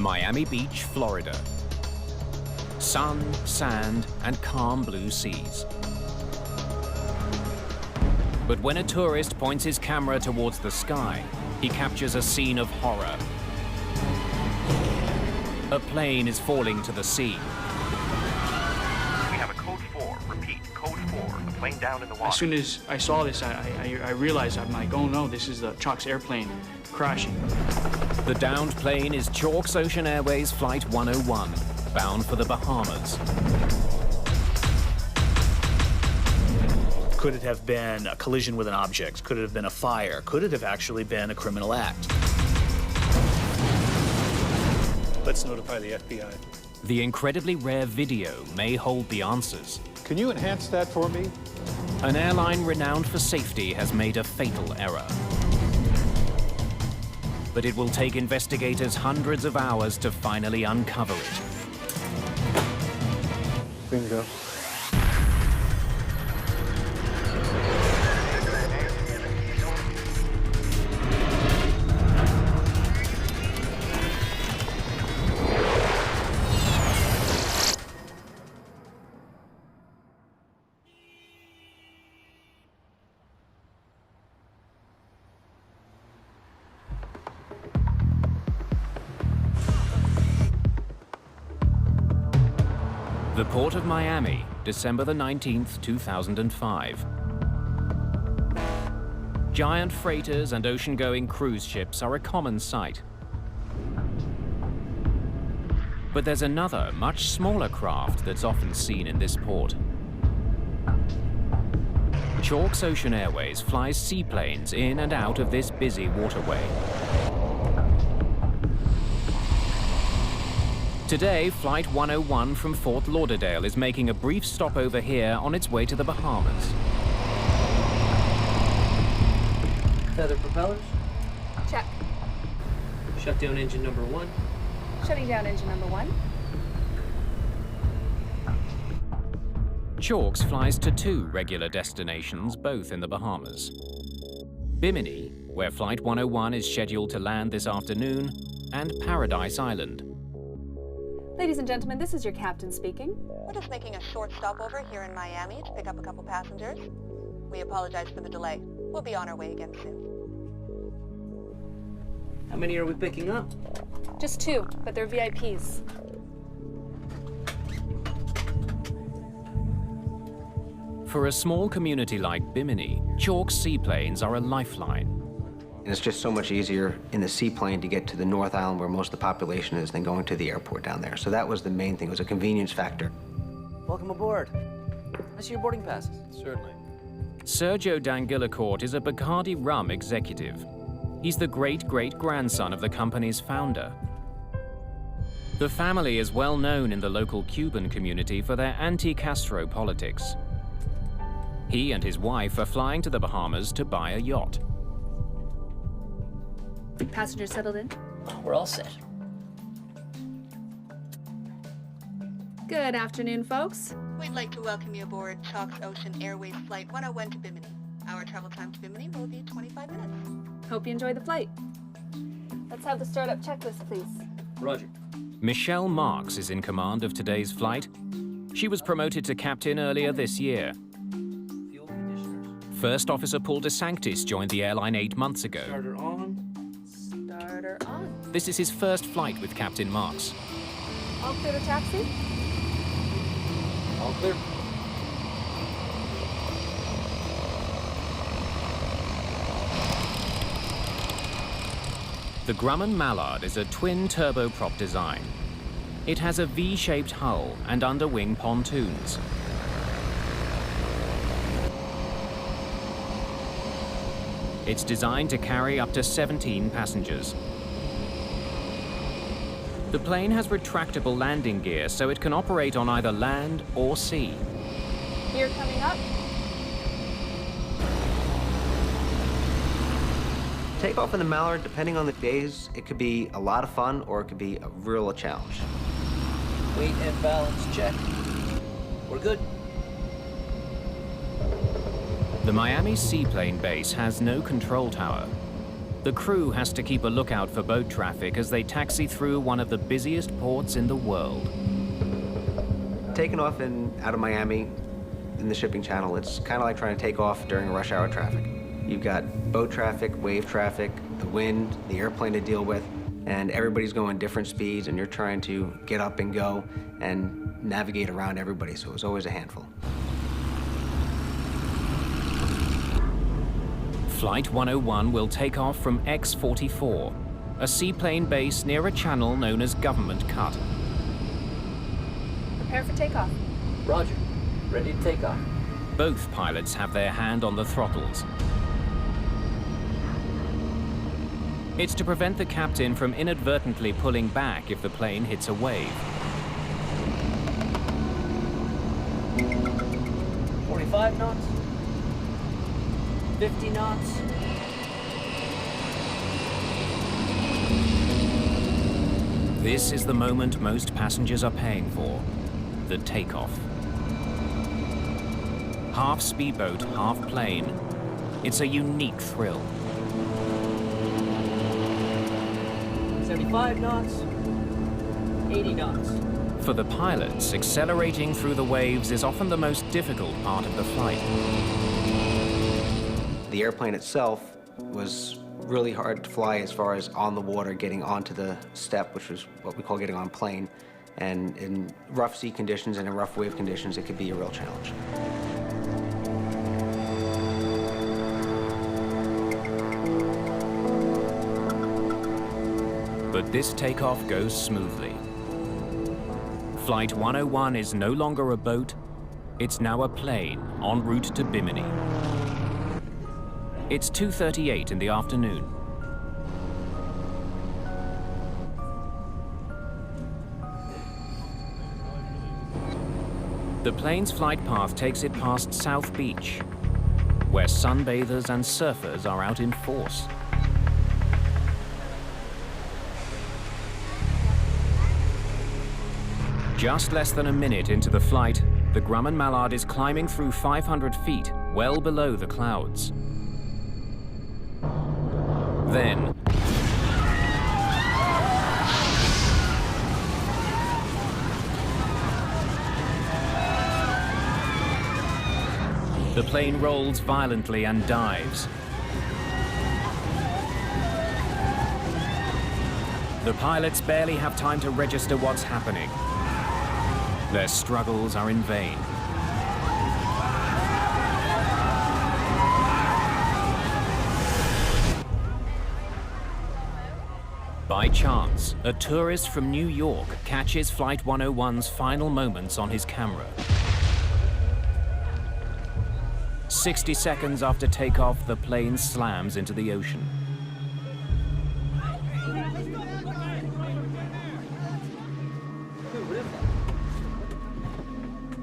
Miami Beach, Florida. Sun, sand, and calm blue seas. But when a tourist points his camera towards the sky, he captures a scene of horror. A plane is falling to the sea. We have a code 4. Repeat, code 4. A plane down in the water. As soon as I saw this, I realized, I'm like, oh no, this is the Chalk's airplane crashing. The downed plane is Chalk's Ocean Airways Flight 101, bound for the Bahamas. Could it have been a collision with an object? Could it have been a fire? Could it have actually been a criminal act? Let's notify the FBI. The incredibly rare video may hold the answers. Can you enhance that for me? An airline renowned for safety has made a fatal error. But it will take investigators hundreds of hours to finally uncover it. Bingo. The Port of Miami, December the 19th, 2005. Giant freighters and ocean-going cruise ships are a common sight. But there's another, much smaller craft that's often seen in this port. Chalk's Ocean Airways flies seaplanes in and out of this busy waterway. Today, Flight 101 from Fort Lauderdale is making a brief stopover here on its way to the Bahamas. Feather propellers. Check. Shut down engine number 1. Shutting down engine number 1. Chalk's flies to 2 regular destinations, both in the Bahamas. Bimini, where Flight 101 is scheduled to land this afternoon, and Paradise Island. Ladies and gentlemen, this is your captain speaking. We're just making a short stopover here in Miami to pick up a couple passengers. We apologize for the delay. We'll be on our way again soon. How many are we picking up? Just 2, but they're VIPs. For a small community like Bimini, Chalk's seaplanes are a lifeline. And it's just so much easier in the seaplane to get to the North Island where most of the population is than going to the airport down there. So that was the main thing. It was a convenience factor. Welcome aboard. I see your boarding passes. Certainly. Sergio Dangillacourt is a Bacardi rum executive. He's the great-great-grandson of the company's founder. The family is well known in the local Cuban community for their anti-Castro politics. He and his wife are flying to the Bahamas to buy a yacht. Passengers settled in? We're all set. Good afternoon, folks. We'd like to welcome you aboard Chalk's Ocean Airways Flight 101 to Bimini. Our travel time to Bimini will be 25 minutes. Hope you enjoy the flight. Let's have the startup checklist, please. Roger. Michelle Marks is in command of today's flight. She was promoted to captain earlier this year. Fuel conditioners. First Officer Paul DeSanctis joined the airline 8 months ago. Starter on. Starter on. This is his first flight with Captain Marks. All clear to taxi? All clear. The Grumman Mallard is a twin turboprop design. It has a V-shaped hull and underwing pontoons. It's designed to carry up to 17 passengers. The plane has retractable landing gear, so it can operate on either land or sea. Gear coming up. Takeoff in the Mallard, depending on the days, it could be a lot of fun or it could be a real challenge. Weight and balance check. We're good. The Miami seaplane base has no control tower. The crew has to keep a lookout for boat traffic as they taxi through one of the busiest ports in the world. Taking off out of Miami in the shipping channel, it's kind of like trying to take off during rush hour traffic. You've got boat traffic, wave traffic, the wind, the airplane to deal with, and everybody's going different speeds, and you're trying to get up and go and navigate around everybody, so it was always a handful. Flight 101 will take off from X-44, a seaplane base near a channel known as Government Cut. Prepare for takeoff. Roger. Ready to take off. Both pilots have their hand on the throttles. It's to prevent the captain from inadvertently pulling back if the plane hits a wave. 45 knots. 50 knots. This is the moment most passengers are paying for, the takeoff. Half speedboat, half plane. It's a unique thrill. 75 knots. 80 knots. For the pilots, accelerating through the waves is often the most difficult part of the flight. The airplane itself was really hard to fly as far as on the water, getting onto the step, which was what we call getting on plane. And in rough sea conditions and in rough wave conditions, it could be a real challenge. But this takeoff goes smoothly. Flight 101 is no longer a boat, it's now a plane en route to Bimini. It's 2:38 in the afternoon. The plane's flight path takes it past South Beach, where sunbathers and surfers are out in force. Just less than a minute into the flight, the Grumman Mallard is climbing through 500 feet, well below the clouds. Then, the plane rolls violently and dives. The pilots barely have time to register what's happening. Their struggles are in vain. By chance, a tourist from New York catches Flight 101's final moments on his camera. 60 seconds after takeoff, the plane slams into the ocean.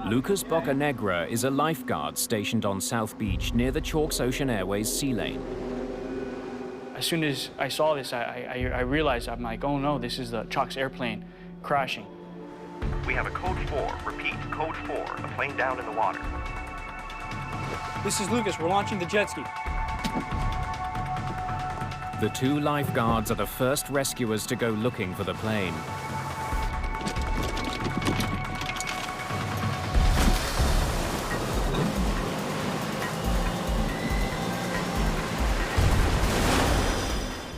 Lucas Bocanegra is a lifeguard stationed on South Beach near the Chalks Ocean Airways sea lane. As soon as I saw this, I realized, I'm like, oh no, this is the Chalks airplane crashing. We have a code 4. Repeat, code 4. A plane down in the water. This is Lucas. We're launching the jet ski. The two lifeguards are the first rescuers to go looking for the plane.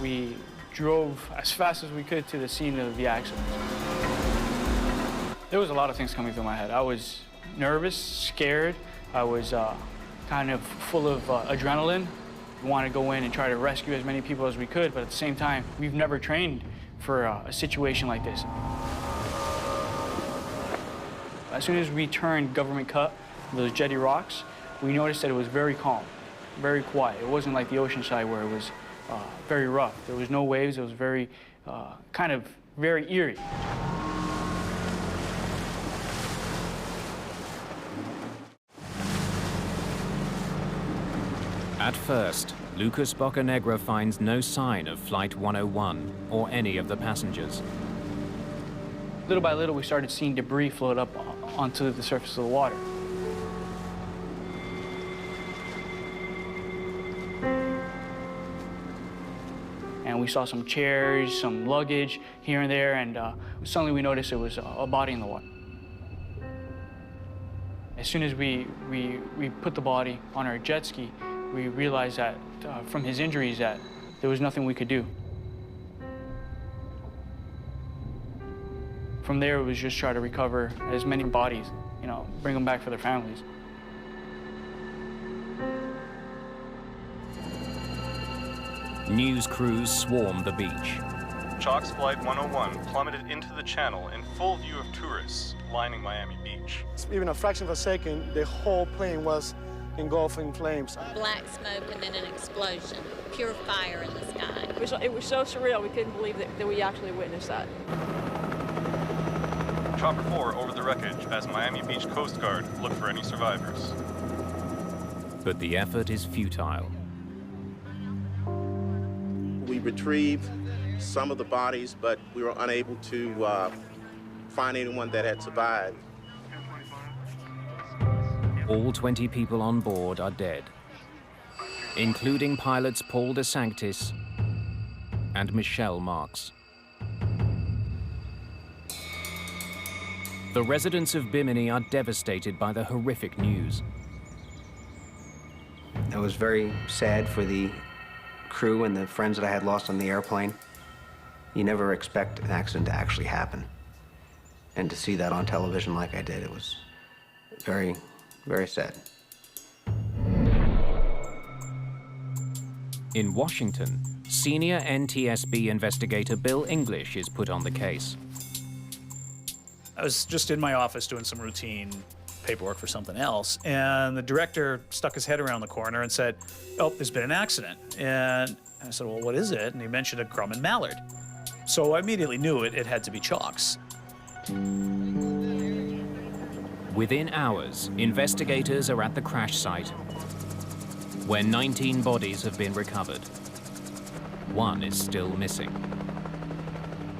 We drove as fast as we could to the scene of the accident. There was a lot of things coming through my head. I was nervous, scared. I was kind of full of adrenaline. We wanted to go in and try to rescue as many people as we could, but at the same time, we've never trained for a situation like this. As soon as we turned Government Cut, those jetty rocks, we noticed that it was very calm, very quiet. It wasn't like the ocean side where it was very rough. There was no waves. It was very, kind of very eerie. At first, Lucas Bocanegra finds no sign of Flight 101 or any of the passengers. Little by little, we started seeing debris float up onto the surface of the water. We saw some chairs, some luggage here and there, and suddenly we noticed it was a body in the water. As soon as we put the body on our jet ski, we realized that from his injuries that there was nothing we could do. From there, it was just try to recover as many bodies, you know, bring them back for their families. News crews swarmed the beach. Chalk's Flight 101 plummeted into the channel in full view of tourists lining Miami Beach. Even a fraction of a second, the whole plane was engulfed in flames. Black smoke and then an explosion. Pure fire in the sky. It was so surreal, we couldn't believe that we actually witnessed that. Chopper 4 over the wreckage as Miami Beach Coast Guard look for any survivors. But the effort is futile. We retrieved some of the bodies, but we were unable to find anyone that had survived. All 20 people on board are dead, including pilots Paul DeSanctis and Michelle Marks. The residents of Bimini are devastated by the horrific news. I was very sad for the crew and the friends that I had lost on the airplane. You never expect an accident to actually happen. And to see that on television like I did, it was very, very sad. In Washington, senior NTSB investigator Bill English is put on the case. I was just in my office doing some routine paperwork for something else, and the director stuck his head around the corner and said, "Oh, there's been an accident." And I said, "Well, what is it?" And he mentioned a Grumman mallard. So I immediately knew it had to be Chalk's. Within hours, investigators are at the crash site, where 19 bodies have been recovered. One is still missing.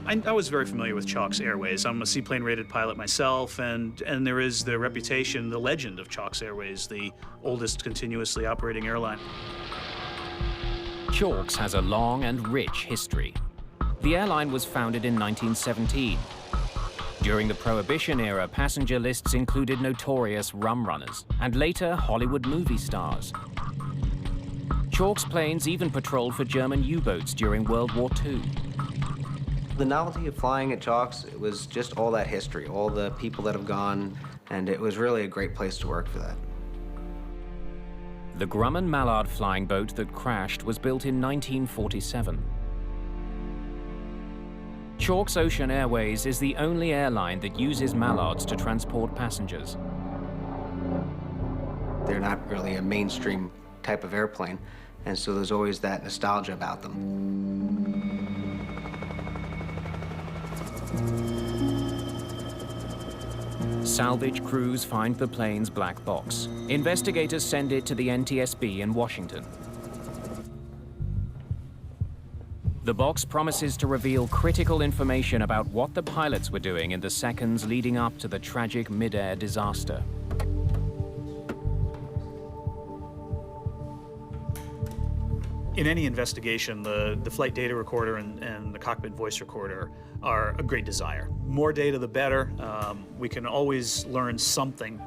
I was very familiar with Chalk's Airways. I'm a seaplane-rated pilot myself, and there is the reputation, the legend of Chalk's Airways, the oldest continuously operating airline. Chalk's has a long and rich history. The airline was founded in 1917. During the Prohibition era, passenger lists included notorious rum runners and later Hollywood movie stars. Chalk's planes even patrolled for German U-boats during World War II. The novelty of flying at Chalk's, it was just all that history, all the people that have gone, and it was really a great place to work for that. The Grumman Mallard flying boat that crashed was built in 1947. Chalk's Ocean Airways is the only airline that uses mallards to transport passengers. They're not really a mainstream type of airplane, and so there's always that nostalgia about them. Salvage crews find the plane's black box. Investigators send it to the NTSB in Washington. The box promises to reveal critical information about what the pilots were doing in the seconds leading up to the tragic mid-air disaster. In any investigation, the flight data recorder and the cockpit voice recorder are a great desire. More data, the better. We can always learn something